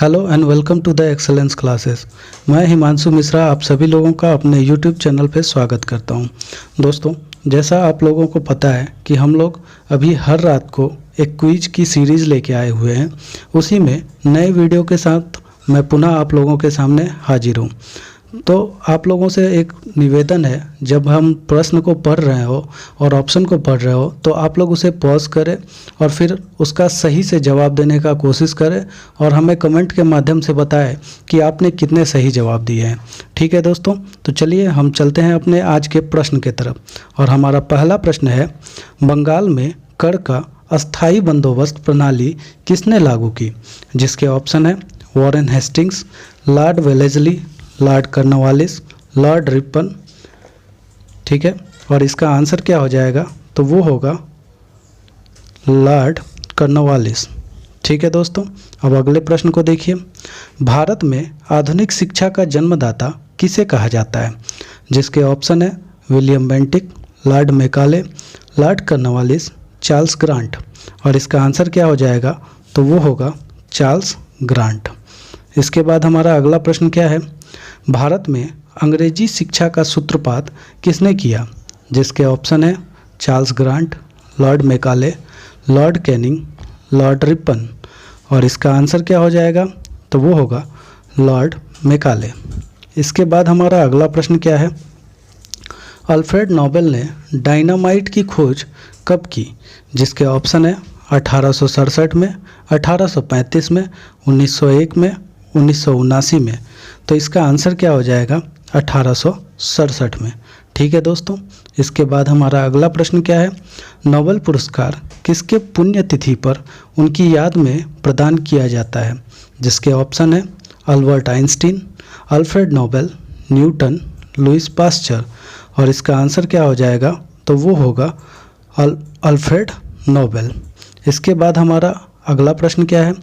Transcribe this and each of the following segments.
Hello and welcome to the excellence classes. मैं हिमांशु मिश्रा आप सभी लोगों का अपने यूट्यूब चैनल पर स्वागत करता हूं। दोस्तों, जैसा आप लोगों को पता है कि हम लोग अभी हर रात को एक क्विज की सीरीज़ लेके आए हुए हैं। उसी में नए वीडियो के साथ मैं पुनः आप लोगों के सामने हाजिर हूं। तो आप लोगों से एक निवेदन है, जब हम प्रश्न को पढ़ रहे हो और ऑप्शन को पढ़ रहे हो तो आप लोग उसे पॉज करें और फिर उसका सही से जवाब देने का कोशिश करें और हमें कमेंट के माध्यम से बताएं कि आपने कितने सही जवाब दिए हैं। ठीक है दोस्तों, तो चलिए हम चलते हैं अपने आज के प्रश्न के तरफ। और हमारा पहला प्रश्न है, बंगाल में कर का अस्थाई बंदोबस्त प्रणाली किसने लागू की? जिसके ऑप्शन है Warren Hastings, Lord Wellesley, Lord Cornwallis, Lord Ripon. ठीक है, और इसका आंसर क्या हो जाएगा? तो वो होगा लॉर्ड कॉर्नवालिस। ठीक है दोस्तों, अब अगले प्रश्न को देखिए। भारत में आधुनिक शिक्षा का जन्मदाता किसे कहा जाता है? जिसके ऑप्शन है William Bentinck, Lord Macaulay, Lord Cornwallis, Charles grant. और इसका आंसर क्या हो जाएगा? तो वो होगा चार्ल्स ग्रांट। इसके बाद हमारा अगला प्रश्न क्या है? भारत में अंग्रेजी शिक्षा का सूत्रपात किसने किया? जिसके ऑप्शन है Charles grant, Lord Macaulay, Lord Canning, Lord Ripon. और इसका आंसर क्या हो जाएगा? तो वो होगा लॉर्ड मैकाले। इसके बाद हमारा अगला प्रश्न क्या है? अल्फ्रेड नोबेल ने डायनामाइट की खोज कब की? जिसके ऑप्शन है 1867 में, 1835 में, 1901 में, 1979 में। तो इसका आंसर क्या हो जाएगा? 1867 में। ठीक है दोस्तों, इसके बाद हमारा अगला प्रश्न क्या है? नोबेल पुरस्कार किसके पुण्यतिथि पर उनकी याद में प्रदान किया जाता है? जिसके ऑप्शन है Albert Einstein, Alfred Nobel, Newton, Louis Pasteur. और इसका आंसर क्या हो जाएगा? तो वो होगा अल्फ्रेड नोबेल। इसके बाद हमारा अगला प्रश्न क्या है?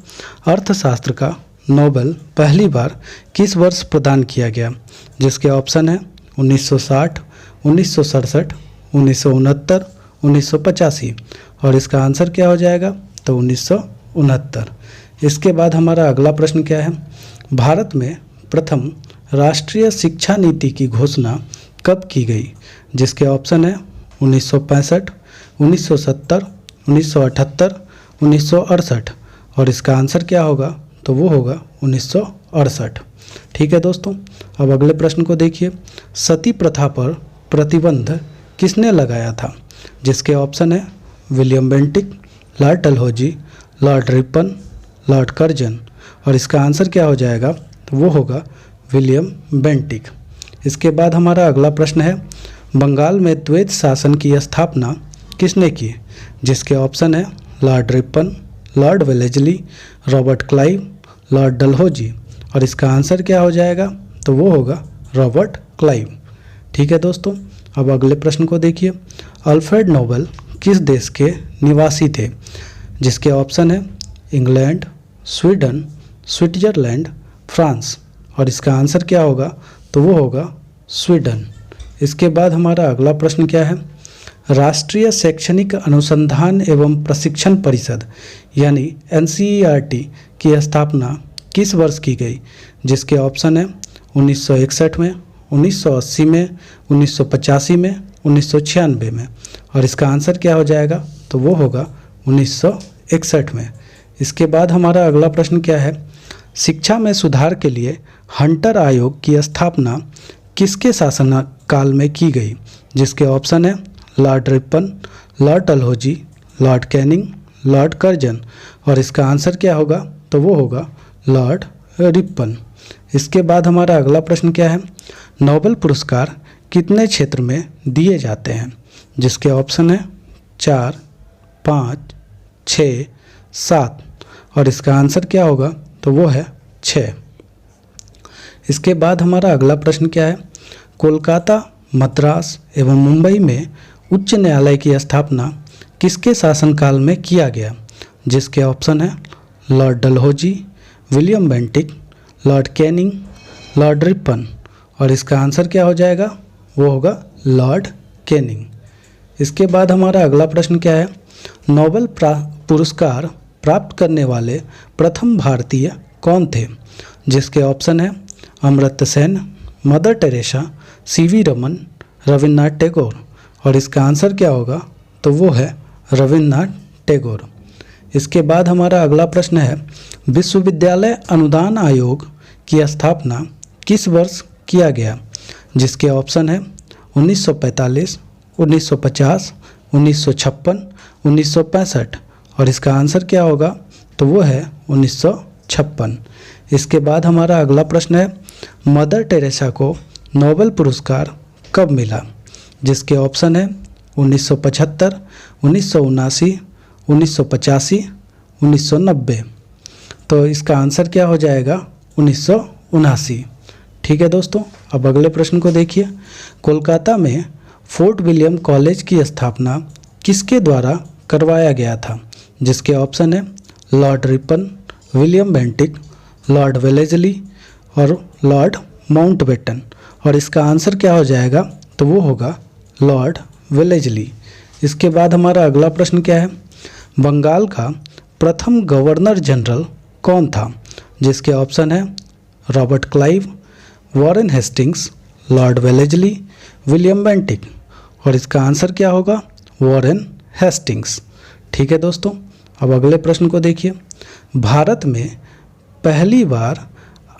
अर्थशास्त्र का नोबेल पहली बार किस वर्ष प्रदान किया गया? जिसके ऑप्शन है 1960, 1967, 1969, 1985। और इसका आंसर क्या हो जाएगा? तो 1969। इसके बाद हमारा अगला प्रश्न क्या है? भारत में प्रथम राष्ट्रीय शिक्षा नीति की घोषणा कब की गई? जिसके ऑप्शन है 1965, 1970, 1978, 1968। और इसका आंसर क्या होगा? तो वो होगा 1968। ठीक है दोस्तों, अब अगले प्रश्न को देखिए। सती प्रथा पर प्रतिबंध किसने लगाया था? जिसके ऑप्शन है William Bentinck, Lord Dalhousie, Lord Ripon, Lord Curzon. और इसका आंसर क्या हो जाएगा? तो वो होगा विलियम बेंटिक। इसके बाद हमारा अगला प्रश्न है, बंगाल में द्वैत शासन की स्थापना किसने की? जिसके ऑप्शन है Lord Ripon, Lord Wellesley, Robert Clive, Lord Dalhousie. और इसका आंसर क्या हो जाएगा? तो वो होगा रॉबर्ट क्लाइव। ठीक है दोस्तों, अब अगले प्रश्न को देखिए। अल्फ्रेड नोबेल किस देश के निवासी थे? जिसके ऑप्शन है इंग्लैंड, स्वीडन, स्विट्जरलैंड, फ्रांस। और इसका आंसर क्या होगा? तो वो होगा स्वीडन। इसके बाद हमारा अगला प्रश्न क्या है? राष्ट्रीय शैक्षणिक अनुसंधान एवं प्रशिक्षण परिषद यानी NCERT की स्थापना किस वर्ष की गई? जिसके ऑप्शन है 1961 में, 1980 में, 1985 में, 1996 में। और इसका आंसर क्या हो जाएगा? तो वो होगा 1961 में। इसके बाद हमारा अगला प्रश्न क्या है? शिक्षा में सुधार के लिए हंटर आयोग की स्थापना किसके शासनकाल में की गई? जिसके ऑप्शन है Lord Ripon, Lord Dalhousie, Lord Canning, Lord Curzon. और इसका आंसर क्या होगा? तो वो होगा लॉर्ड रिपन। इसके बाद हमारा अगला प्रश्न क्या है? नोबेल पुरस्कार कितने क्षेत्र में दिए जाते हैं? जिसके ऑप्शन है 4, 5, 6, 7। और इसका आंसर क्या होगा? तो वो है 6। इसके बाद हमारा अगला प्रश्न क्या है? कोलकाता, मद्रास एवं मुंबई में उच्च न्यायालय की स्थापना किसके शासनकाल में किया गया? जिसके ऑप्शन है Lord Dalhousie, William Bentinck, Lord Canning, Lord Ripon. और इसका आंसर क्या हो जाएगा? वो होगा लॉर्ड कैनिंग। इसके बाद हमारा अगला प्रश्न क्या है? नोबेल पुरस्कार प्राप्त करने वाले प्रथम भारतीय कौन थे? जिसके ऑप्शन है Amartya Sen, mother Teresa, CV Raman, Rabindranath Tagore. और इसका आंसर क्या होगा? तो वो है रविन्द्रनाथ टैगोर। इसके बाद हमारा अगला प्रश्न है, विश्वविद्यालय अनुदान आयोग की स्थापना किस वर्ष किया गया? जिसके ऑप्शन है 1945, 1950, 1956, 1965। और इसका आंसर क्या होगा? तो वो है 1956। इसके बाद हमारा अगला प्रश्न है, मदर टेरेसा को नोबेल पुरस्कार कब मिला? जिसके ऑप्शन है 1975, 1979, 1985, 1990। तो इसका आंसर क्या हो जाएगा? 1979। ठीक है दोस्तों, अब अगले प्रश्न को देखिए। कोलकाता में फोर्ट विलियम कॉलेज की स्थापना किसके द्वारा करवाया गया था? जिसके ऑप्शन है Lord Ripon, William Bentinck, Lord Wellesley और लॉर्ड माउंटबेटन। और इसका आंसर क्या हो जाएगा? तो वो होगा लॉर्ड वेलेस्ली। इसके बाद हमारा अगला प्रश्न क्या है, बंगाल का प्रथम गवर्नर जनरल कौन था? जिसके ऑप्शन है Robert Clive, Warren Hastings, Lord Wellesley, William Bentinck. और इसका आंसर क्या होगा? Warren Hastings. ठीक है दोस्तों, अब अगले प्रश्न को देखिए। भारत में पहली बार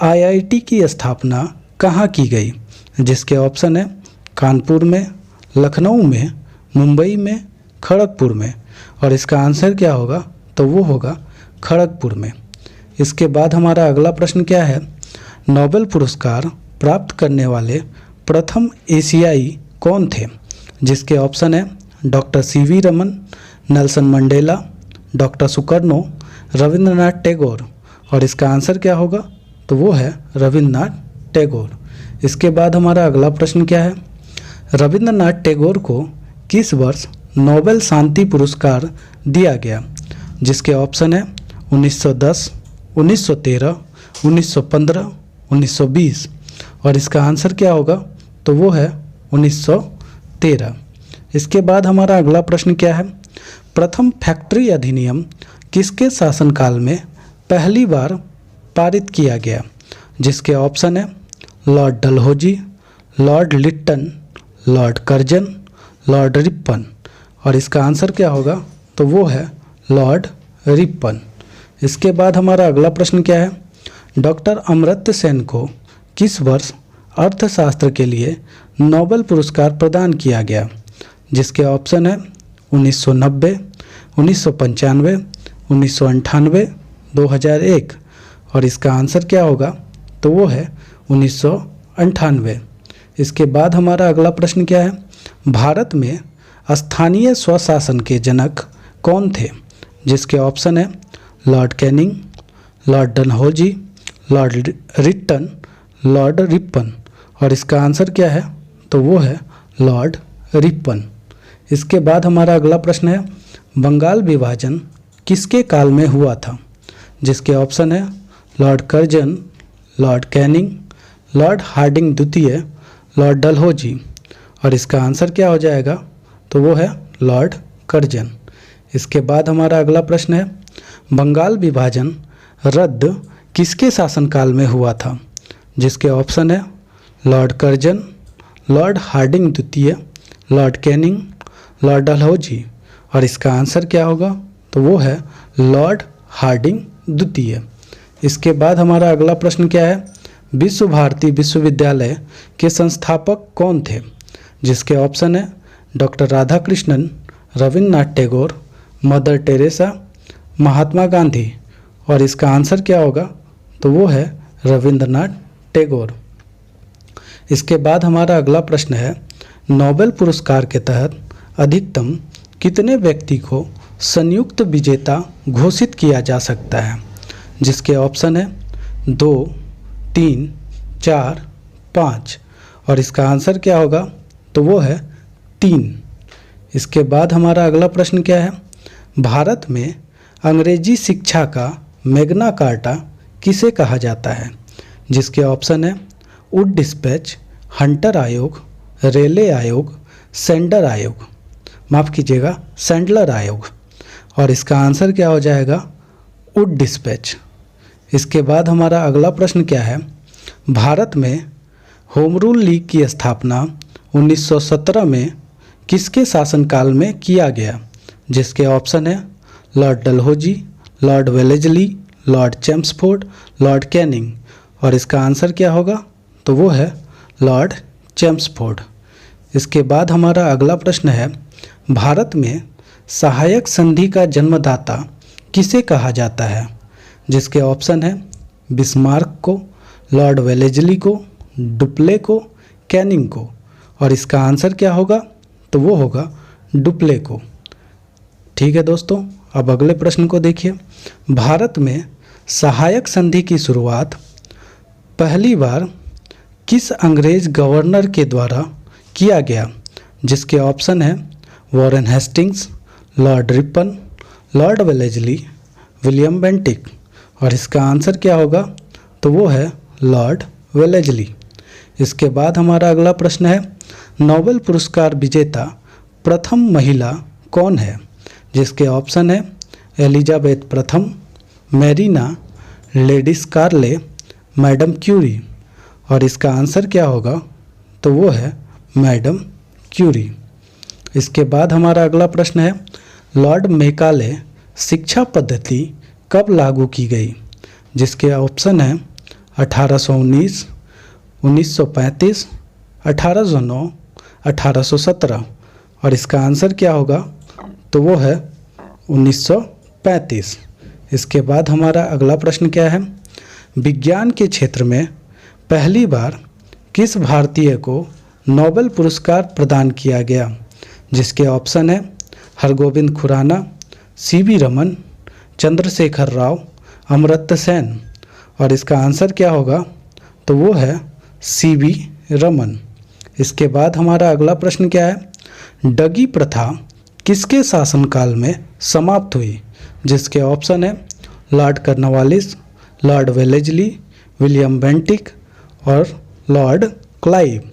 आईआईटी की स्थापना कहाँ की गई? जिसके ऑप्शन है कानपुर में, लखनऊ में, मुंबई में, खड़गपुर में। और इसका आंसर क्या होगा? तो वो होगा खड़गपुर में। इसके बाद हमारा अगला प्रश्न क्या है, नोबेल पुरस्कार प्राप्त करने वाले प्रथम एशियाई कौन थे? जिसके ऑप्शन है doctor CV Raman, Nelson Mandela, doctor Sukarno, Rabindranath Tagore. और इसका आंसर क्या होगा? तो वो है रविंद्रनाथ टैगोर। इसके बाद हमारा अगला प्रश्न क्या है, रविंद्रनाथ टैगोर को किस वर्ष नोबेल शांति पुरस्कार दिया गया? जिसके ऑप्शन है 1910, 1913, 1915, 1920। और इसका आंसर क्या होगा? तो वो है 1913। इसके बाद हमारा अगला प्रश्न क्या है, प्रथम फैक्ट्री अधिनियम किसके शासनकाल में पहली बार पारित किया गया? जिसके ऑप्शन है Lord Dalhousie, Lord Lytton, Lord Curzon, Lord Ripon. और इसका आंसर क्या होगा? तो वो है लॉर्ड रिपन। इसके बाद हमारा अगला प्रश्न क्या है, डॉक्टर अमर्त्य सेन को किस वर्ष अर्थशास्त्र के लिए नोबेल पुरस्कार प्रदान किया गया? जिसके ऑप्शन है 1990, 1995, 1998, 2001। और इसका आंसर क्या होगा? तो वो है 1998। इसके बाद हमारा अगला प्रश्न क्या है, भारत में स्थानीय स्वशासन के जनक कौन थे? जिसके ऑप्शन है Lord Canning, Lord Dalhousie, Lord Lytton, Lord Ripon. और इसका आंसर क्या है? तो वो है लॉर्ड रिपन। इसके बाद हमारा अगला प्रश्न है, बंगाल विभाजन किसके काल में हुआ था? जिसके ऑप्शन है Lord Curzon, Lord Canning, Lord Hardinge द्वितीय, लॉर्ड डलहौजी। और इसका आंसर क्या हो जाएगा? तो वो है लॉर्ड कर्जन। इसके बाद हमारा अगला प्रश्न है, बंगाल विभाजन रद्द किसके शासनकाल में हुआ था? जिसके ऑप्शन है लॉर्ड कर्जन, लॉर्ड हार्डिंग द्वितीय, लॉर्ड कैनिंग, लॉर्ड डलहौजी। और इसका आंसर क्या होगा? तो वो है लॉर्ड हार्डिंग द्वितीय। इसके बाद हमारा अगला प्रश्न क्या है, विश्व भारती विश्वविद्यालय के संस्थापक कौन थे? जिसके ऑप्शन है doctor Radhakrishnan, Rabindranath Tagore, Mother Teresa, Mahatma Gandhi. और इसका आंसर क्या होगा? तो वो है रविन्द्रनाथ टैगोर। इसके बाद हमारा अगला प्रश्न है, नोबेल पुरस्कार के तहत अधिकतम कितने व्यक्ति को संयुक्त विजेता घोषित किया जा सकता है? जिसके ऑप्शन है 2, 3, 4, 5। और इसका आंसर क्या होगा? तो वो है 3। इसके बाद हमारा अगला प्रश्न क्या है, भारत में अंग्रेजी शिक्षा का मैग्ना कार्टा किसे कहा जाता है? जिसके ऑप्शन है वुड डिस्पैच, हंटर आयोग, रेले आयोग, सेंडर आयोग, माफ़ कीजिएगा सैंडलर आयोग। और इसका आंसर क्या हो जाएगा? Wood dispatch. इसके बाद हमारा अगला प्रश्न क्या है, भारत में होम रूल लीग की स्थापना 1917 में किसके शासनकाल में किया गया, जिसके ऑप्शन है Lord Dalhousie, Lord Wellesley, Lord Chelmsford, Lord Canning. और इसका आंसर क्या होगा, तो वो है लॉर्ड चेम्सफोर्ड। इसके बाद हमारा अगला प्रश्न है, भारत में सहायक संधि का जन्मदाता किसे कहा जाता है, जिसके ऑप्शन है बिस्मार्क को, लॉर्ड वेलेस्ली को, डुप्ले को, कैनिंग को। और इसका आंसर क्या होगा, तो वो होगा डुप्ले को। ठीक है दोस्तों, अब अगले प्रश्न को देखिए, भारत में सहायक संधि की शुरुआत पहली बार किस अंग्रेज गवर्नर के द्वारा किया गया, जिसके ऑप्शन है Warren Hastings, Lord Ripon, Lord Wellesley, William Bentinck. और इसका आंसर क्या होगा, तो वो है लॉर्ड वेलेस्ली। इसके बाद हमारा अगला प्रश्न है, नोबेल पुरस्कार विजेता प्रथम महिला कौन है, जिसके ऑप्शन है एलिजाबेथ प्रथम, मैरीना, लेडी स्कारले, मैडम क्यूरी। और इसका आंसर क्या होगा, तो वो है मैडम क्यूरी। इसके बाद हमारा अगला प्रश्न है, लॉर्ड मेकाले शिक्षा पद्धति कब लागू की गई, जिसके ऑप्शन है 1819, 1935, 1809, 1817। और इसका आंसर क्या होगा, तो वो है 1935। इसके बाद हमारा अगला प्रश्न क्या है, विज्ञान के क्षेत्र में पहली बार किस भारतीय को नोबेल पुरस्कार प्रदान किया गया, जिसके ऑप्शन है हरगोविंद खुराना, सीवी रमन, चंद्रशेखर राव, अमर्त्य सेन। और इसका आंसर क्या होगा, तो वो है सीवी रमन। इसके बाद हमारा अगला प्रश्न क्या है, डगी प्रथा किसके शासनकाल में समाप्त हुई, जिसके ऑप्शन है Lord Cornwallis, Lord Wellesley, William Bentinck और लॉर्ड क्लाइव।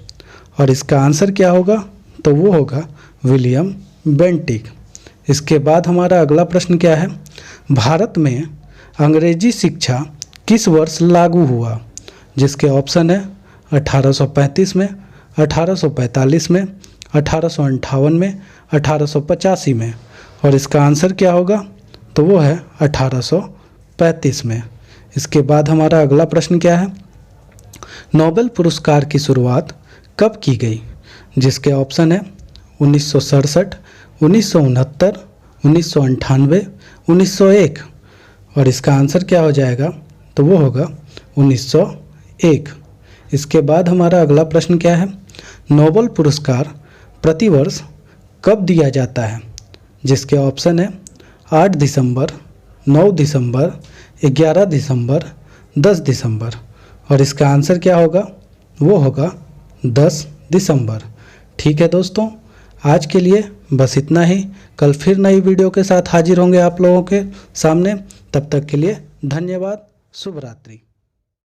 और इसका आंसर क्या होगा, तो वो होगा विलियम बेंटिक। इसके बाद हमारा अगला प्रश्न क्या है, भारत में अंग्रेजी शिक्षा किस वर्ष लागू हुआ, जिसके ऑप्शन है 1835 में, 1845 में, 1858 में, 1885 में। और इसका आंसर क्या होगा, तो वो है 1835 में। इसके बाद हमारा अगला प्रश्न क्या है, नोबेल पुरस्कार की शुरुआत कब की गई, जिसके ऑप्शन है 1967, 1969, 1998, 1901। और इसका आंसर क्या हो जाएगा, तो वो होगा 1901। इसके बाद हमारा अगला प्रश्न क्या है, नोबेल पुरस्कार प्रतिवर्ष कब दिया जाता है, जिसके ऑप्शन है 8 दिसंबर, 9 दिसंबर, 11 दिसंबर, 10 दिसंबर। और इसका आंसर क्या होगा, वो होगा 10 दिसंबर। ठीक है दोस्तों, आज के लिए बस इतना ही। कल फिर नई वीडियो के साथ हाजिर होंगे आप लोगों के सामने। तब तक के लिए धन्यवाद। शुभ रात्रि।